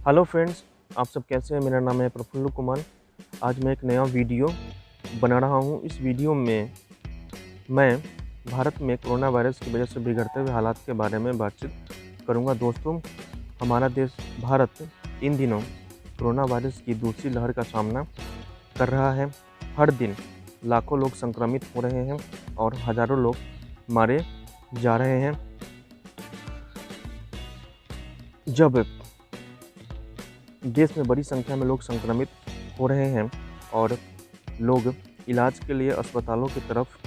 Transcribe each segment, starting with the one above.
Hello friends, आप सब कैसे हैं। मेरा नाम है प्रफुल्ल कुमार। आज मैं एक नया वीडियो बना रहा हूं। इस वीडियो में मैं भारत में कोरोना वायरस की वजह से बिगड़ते हुए हालात के बारे में बातचीत करूंगा। दोस्तों, हमारा देश भारत इन दिनों कोरोना वायरस की दूसरी लहर का सामना कर रहा है। हर दिन लाखों लोग संक्रमित हो रहे हैं और हज़ारों लोग मारे जा रहे हैं। जब देश में बड़ी संख्या में लोग संक्रमित हो रहे हैं और लोग इलाज के लिए अस्पतालों की तरफ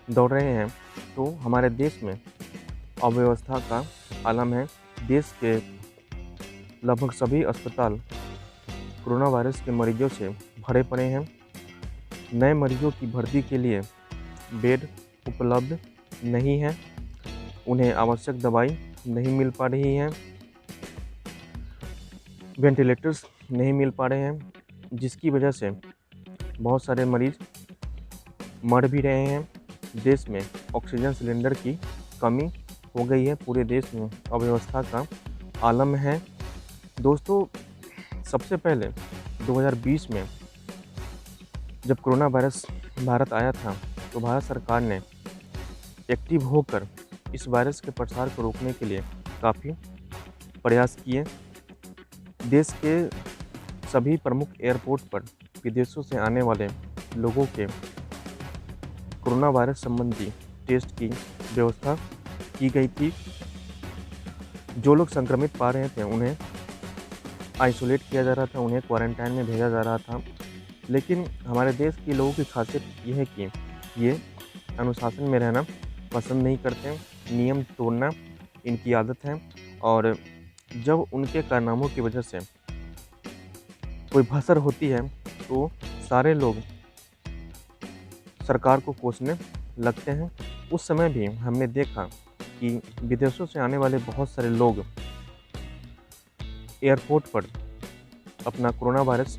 दौड़ रहे हैं, तो हमारे देश में अव्यवस्था का आलम है। देश के लगभग सभी अस्पताल कोरोना वायरस के मरीजों से भरे पड़े हैं। नए मरीजों की भर्ती के लिए बेड उपलब्ध नहीं है, उन्हें आवश्यक दवाई नहीं मिल पा रही है, वेंटिलेटर्स नहीं मिल पा रहे हैं, जिसकी वजह से बहुत सारे मरीज मर भी रहे हैं। देश में ऑक्सीजन सिलेंडर की कमी हो गई है। पूरे देश में अव्यवस्था का आलम है। दोस्तों, सबसे पहले 2020 में जब कोरोना वायरस भारत आया था, तो भारत सरकार ने एक्टिव होकर इस वायरस के प्रसार को रोकने के लिए काफ़ी प्रयास किए। देश के सभी प्रमुख एयरपोर्ट पर विदेशों से आने वाले लोगों के कोरोना वायरस संबंधी टेस्ट की व्यवस्था की गई थी। जो लोग संक्रमित पा रहे थे उन्हें आइसोलेट किया जा रहा था, उन्हें क्वारंटाइन में भेजा जा रहा था। लेकिन हमारे देश के लोगों की खासियत यह है कि ये अनुशासन में रहना पसंद नहीं करते, नियम तोड़ना इनकी आदत है। और जब उनके कारनामों की वजह से कोई भसड़ होती है तो सारे लोग सरकार को कोसने लगते हैं। उस समय भी हमने देखा कि विदेशों से आने वाले बहुत सारे लोग एयरपोर्ट पर अपना कोरोना वायरस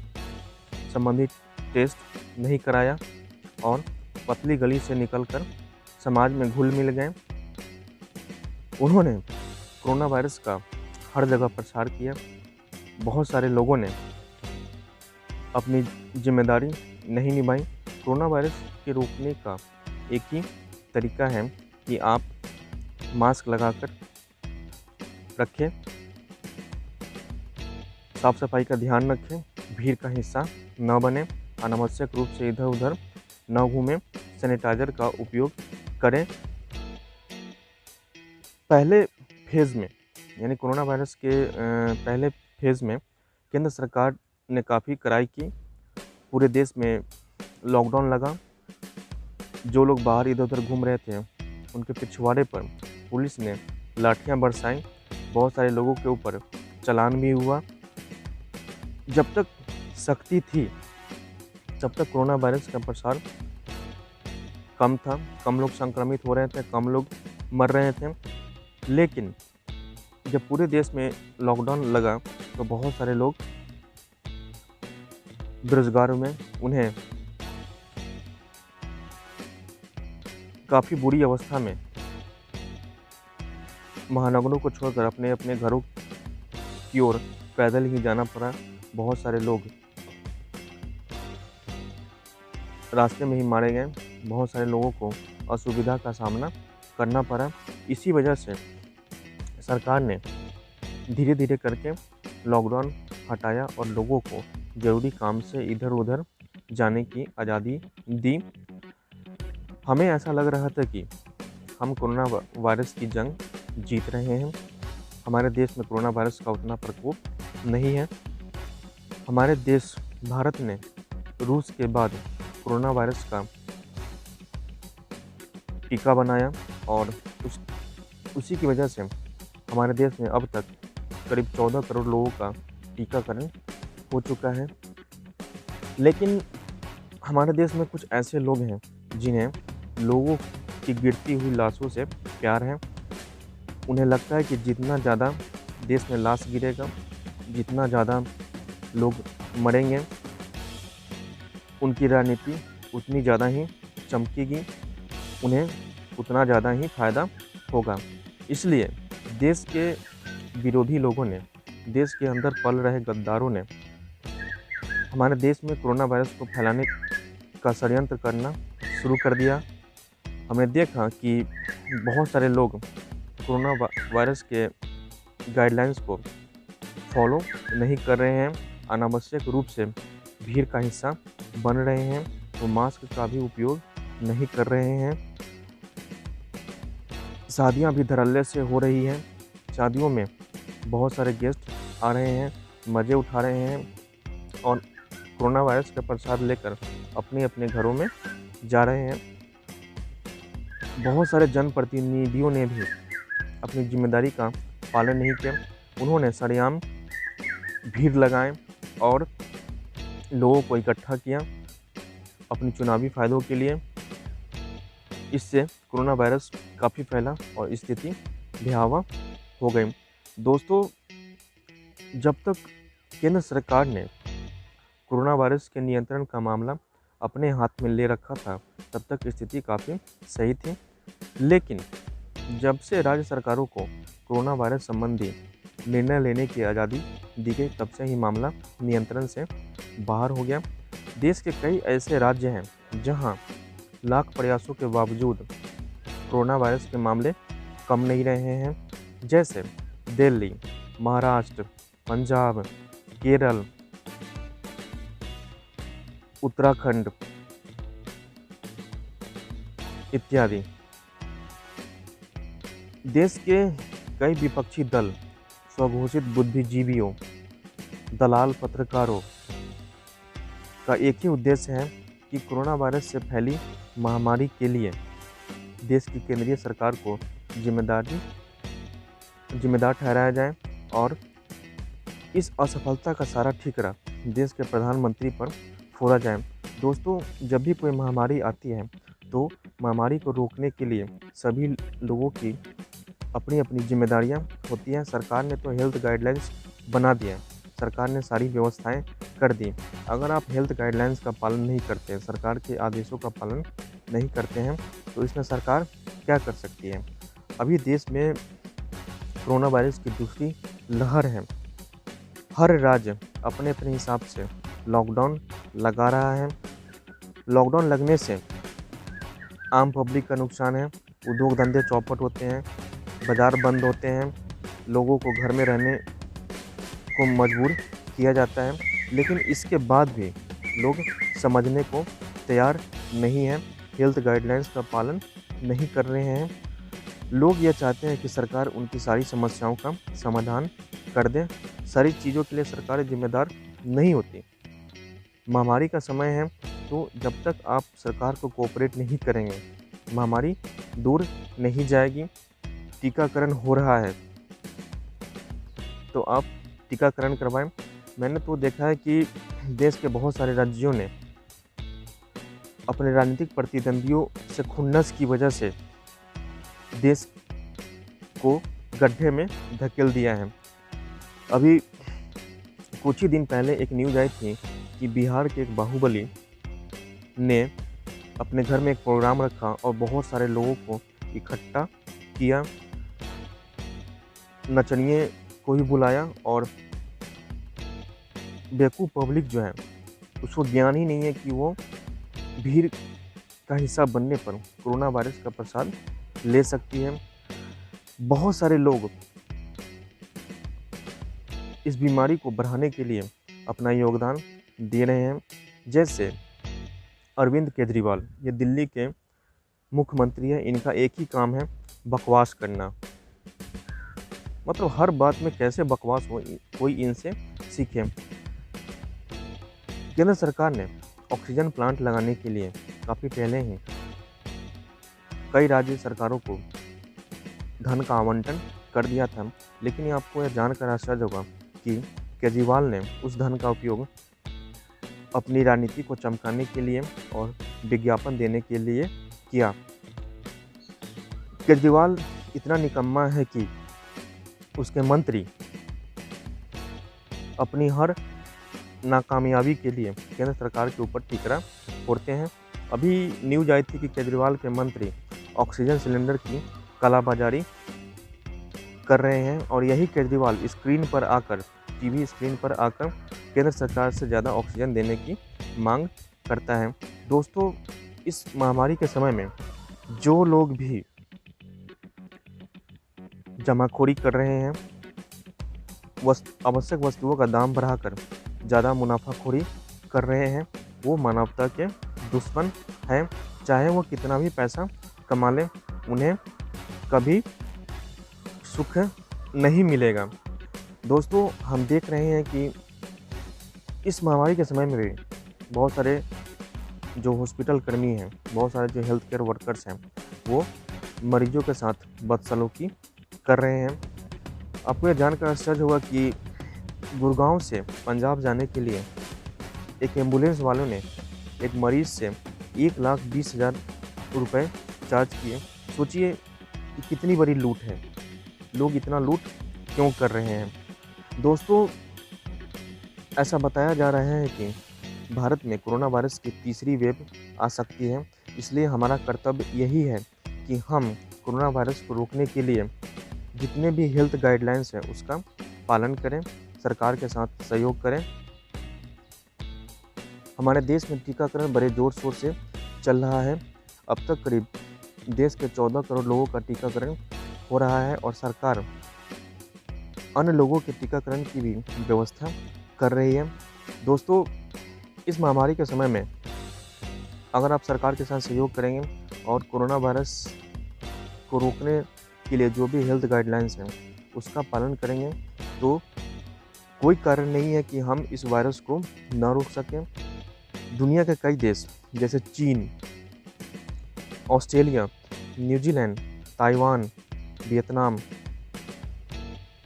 संबंधित टेस्ट नहीं कराया और पतली गली से निकलकर समाज में घुल मिल गए। उन्होंने कोरोना वायरस का हर जगह प्रसार किया। बहुत सारे लोगों ने अपनी जिम्मेदारी नहीं निभाई। कोरोना वायरस के रोकने का एक ही तरीका है कि आप मास्क लगाकर रखें, साफ सफाई का ध्यान रखें, भीड़ का हिस्सा न बने, अनावश्यक रूप से इधर उधर न घूमें, सैनिटाइजर का उपयोग करें। पहले फेज़ में यानी कोरोना वायरस के पहले फेज़ में केंद्र सरकार ने काफ़ी कड़ाई की। पूरे देश में लॉकडाउन लगा। जो लोग बाहर इधर उधर घूम रहे थे उनके पिछवाड़े पर पुलिस ने लाठियां बरसाई। बहुत सारे लोगों के ऊपर चालान भी हुआ। जब तक सख्ती थी तब तक कोरोना वायरस का प्रसार कम था, कम लोग संक्रमित हो रहे थे, कम लोग मर रहे थे। लेकिन जब पूरे देश में लॉकडाउन लगा तो बहुत सारे लोग बेरोजगार हुए। उन्हें काफ़ी बुरी अवस्था में महानगरों को छोड़कर अपने अपने घरों की ओर पैदल ही जाना पड़ा। बहुत सारे लोग रास्ते में ही मारे गए। बहुत सारे लोगों को असुविधा का सामना करना पड़ा। इसी वजह से सरकार ने धीरे धीरे करके लॉकडाउन हटाया और लोगों को ज़रूरी काम से इधर उधर जाने की आज़ादी दी। हमें ऐसा लग रहा था कि हम कोरोना वायरस की जंग जीत रहे हैं। हमारे देश में कोरोना वायरस का उतना प्रकोप नहीं है। हमारे देश भारत ने रूस के बाद कोरोना वायरस का टीका बनाया और उसी की वजह से हमारे देश में अब तक करीब 14 करोड़ लोगों का टीकाकरण हो चुका है। लेकिन हमारे देश में कुछ ऐसे लोग हैं जिन्हें लोगों की गिरती हुई लाशों से प्यार है। उन्हें लगता है कि जितना ज़्यादा देश में लाश गिरेगा, जितना ज़्यादा लोग मरेंगे, उनकी राजनीति उतनी ज़्यादा ही चमकेगी, उन्हें उतना ज़्यादा ही फायदा होगा। इसलिए देश के विरोधी लोगों ने देश के अंदर पल रहे गद्दारों ने हमारे देश में कोरोना वायरस को फैलाने का षड्यंत्र करना शुरू कर दिया। हमने देखा कि बहुत सारे लोग कोरोना वायरस के गाइडलाइंस को फॉलो नहीं कर रहे हैं, अनावश्यक रूप से भीड़ का हिस्सा बन रहे हैं, तो मास्क का भी उपयोग नहीं कर रहे हैं। शादियां भी धड़ल्ले से हो रही हैं, शादियों में बहुत सारे गेस्ट आ रहे हैं, मज़े उठा रहे हैं और कोरोना वायरस का प्रसाद लेकर अपने अपने घरों में जा रहे हैं। बहुत सारे जनप्रतिनिधियों ने भी अपनी जिम्मेदारी का पालन नहीं किया। उन्होंने सरेआम भीड़ लगाए और लोगों को इकट्ठा किया अपनी चुनावी फ़ायदों के लिए। इससे कोरोना वायरस काफ़ी फैला और स्थिति भयावह हो गई। दोस्तों, जब तक केंद्र सरकार ने कोरोना वायरस के नियंत्रण का मामला अपने हाथ में ले रखा था, तब तक स्थिति काफ़ी सही थी। लेकिन जब से राज्य सरकारों को कोरोना वायरस संबंधी निर्णय लेने की आज़ादी दी गई, तब से ही मामला नियंत्रण से बाहर हो गया। देश के कई ऐसे राज्य हैं जहां लाख प्रयासों के बावजूद कोरोना वायरस के मामले कम नहीं रहे हैं, जैसे दिल्ली, महाराष्ट्र, पंजाब, केरल, उत्तराखंड इत्यादि। देश के कई विपक्षी दल, स्वघोषित बुद्धिजीवियों, दलाल पत्रकारों का एक ही उद्देश्य है कि कोरोना वायरस से फैली महामारी के लिए देश की केंद्रीय सरकार को जिम्मेदार ठहराया जाए और इस असफलता का सारा ठिकरा देश के प्रधानमंत्री पर फोड़ा जाए। दोस्तों, जब भी कोई महामारी आती है तो महामारी को रोकने के लिए सभी लोगों की अपनी अपनी जिम्मेदारियां होती हैं। सरकार ने तो हेल्थ गाइडलाइंस बना दिया, सरकार ने सारी व्यवस्थाएं कर दी। अगर आप हेल्थ गाइडलाइंस का पालन नहीं करते हैं, सरकार के आदेशों का पालन नहीं करते हैं, तो इसमें सरकार क्या कर सकती है। अभी देश में कोरोना वायरस की दूसरी लहर है। हर राज्य अपने अपने हिसाब से लॉकडाउन लगा रहा है। लॉकडाउन लगने से आम पब्लिक का नुकसान है, उद्योग धंधे चौपट होते हैं, बाज़ार बंद होते हैं, लोगों को घर में रहने को मजबूर किया जाता है। लेकिन इसके बाद भी लोग समझने को तैयार नहीं हैं, हेल्थ गाइडलाइंस का पालन नहीं कर रहे हैं। लोग ये चाहते हैं कि सरकार उनकी सारी समस्याओं का समाधान कर दे। सारी चीज़ों के लिए सरकार जिम्मेदार नहीं होती। महामारी का समय है, तो जब तक आप सरकार को कोऑपरेट नहीं करेंगे, महामारी दूर नहीं जाएगी। टीकाकरण हो रहा है तो आप टीकाकरण करवाएं। मैंने तो देखा है कि देश के बहुत सारे राज्यों ने अपने राजनीतिक प्रतिद्वंदियों से खुन्नस की वजह से देश को गड्ढे में धकेल दिया है। अभी कुछ ही दिन पहले एक न्यूज़ आई थी कि बिहार के एक बाहुबली ने अपने घर में एक प्रोग्राम रखा और बहुत सारे लोगों को इकट्ठा किया, नचनिए को भी बुलाया और बेवकूफ़ पब्लिक जो है उसको ज्ञान ही नहीं है कि वो भीड़ का हिस्सा बनने पर कोरोना वायरस का प्रसाद ले सकती है। बहुत सारे लोग इस बीमारी को बढ़ाने के लिए अपना योगदान दे रहे हैं, जैसे अरविंद केजरीवाल, ये दिल्ली के मुख्यमंत्री हैं। इनका एक ही काम है बकवास करना, मतलब हर बात में कैसे बकवास हो, कोई इनसे सीखे। केंद्र सरकार ने ऑक्सीजन प्लांट लगाने के लिए काफ़ी पहले ही कई राज्य सरकारों को धन का आवंटन कर दिया था, लेकिन आपको यह जानकर आश्चर्य होगा कि केजरीवाल ने उस धन का उपयोग अपनी राजनीति को चमकाने के लिए और विज्ञापन देने के लिए किया। केजरीवाल इतना निकम्मा है कि उसके मंत्री अपनी हर नाकामयाबी के लिए केंद्र सरकार के ऊपर ठिकरा फोड़ते हैं। अभी न्यूज़ आई थी कि केजरीवाल के मंत्री ऑक्सीजन सिलेंडर की कालाबाजारी कर रहे हैं और यही केजरीवाल स्क्रीन पर आकर टीवी स्क्रीन पर आकर केंद्र सरकार से ज़्यादा ऑक्सीजन देने की मांग करता है। दोस्तों, इस महामारी के समय में जो लोग भी जमाखोरी कर रहे हैं, आवश्यक वस्तुओं का दाम बढ़ाकर ज़्यादा मुनाफाखोरी कर रहे हैं, वो मानवता के दुश्मन हैं। चाहे वो कितना भी पैसा कमा लें, उन्हें कभी सुख नहीं मिलेगा। दोस्तों, हम देख रहे हैं कि इस महामारी के समय में भी बहुत सारे जो हॉस्पिटल कर्मी हैं, बहुत सारे जो हेल्थ केयर वर्कर्स हैं, वो मरीजों के साथ बदसलूकी कर रहे हैं। आपको यह जानकर आश्चर्य होगा कि गुड़गांव से पंजाब जाने के लिए एक एम्बुलेंस वालों ने एक मरीज से 1,20,000 रुपये चार्ज किए। सोचिए कि कितनी बड़ी लूट है, लोग इतना लूट क्यों कर रहे हैं। दोस्तों, ऐसा बताया जा रहा है कि भारत में कोरोना वायरस की तीसरी वेव आ सकती है, इसलिए हमारा कर्तव्य यही है कि हम कोरोना वायरस को रोकने के लिए जितने भी हेल्थ गाइडलाइंस हैं उसका पालन करें, सरकार के साथ सहयोग करें। हमारे देश में टीकाकरण बड़े ज़ोर शोर से चल रहा है। अब तक करीब देश के 14 करोड़ लोगों का टीकाकरण हो रहा है और सरकार अन्य लोगों के टीकाकरण की भी व्यवस्था कर रही है। दोस्तों, इस महामारी के समय में अगर आप सरकार के साथ सहयोग करेंगे और कोरोना वायरस को रोकने के लिए जो भी हेल्थ गाइडलाइंस हैं उसका पालन करेंगे, तो कोई कारण नहीं है कि हम इस वायरस को ना रोक सकें। दुनिया के कई देश जैसे चीन, ऑस्ट्रेलिया, न्यूजीलैंड, ताइवान, वियतनाम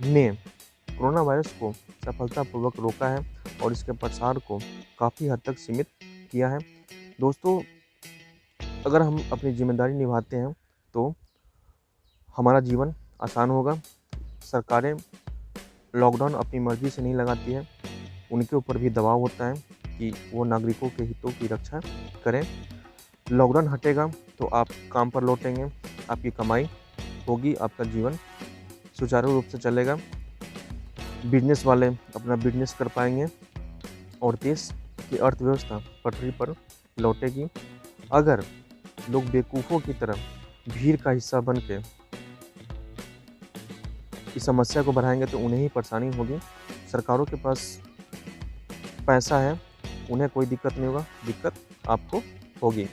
ने कोरोना वायरस को सफलतापूर्वक रोका है और इसके प्रसार को काफ़ी हद तक सीमित किया है। दोस्तों, अगर हम अपनी जिम्मेदारी निभाते हैं तो हमारा जीवन आसान होगा। सरकारें लॉकडाउन अपनी मर्ज़ी से नहीं लगाती है, उनके ऊपर भी दबाव होता है कि वो नागरिकों के हितों की रक्षा करें। लॉकडाउन हटेगा तो आप काम पर लौटेंगे, आपकी कमाई होगी, आपका जीवन सुचारू रूप से चलेगा, बिजनेस वाले अपना बिजनेस कर पाएंगे और देश की अर्थव्यवस्था पटरी पर लौटेगी। अगर लोग बेवकूफ़ों की तरह भीड़ का हिस्सा बन के इस समस्या को बढ़ाएंगे तो उन्हें ही परेशानी होगी। सरकारों के पास पैसा है, उन्हें कोई दिक्कत नहीं होगा, दिक्कत आपको होगी।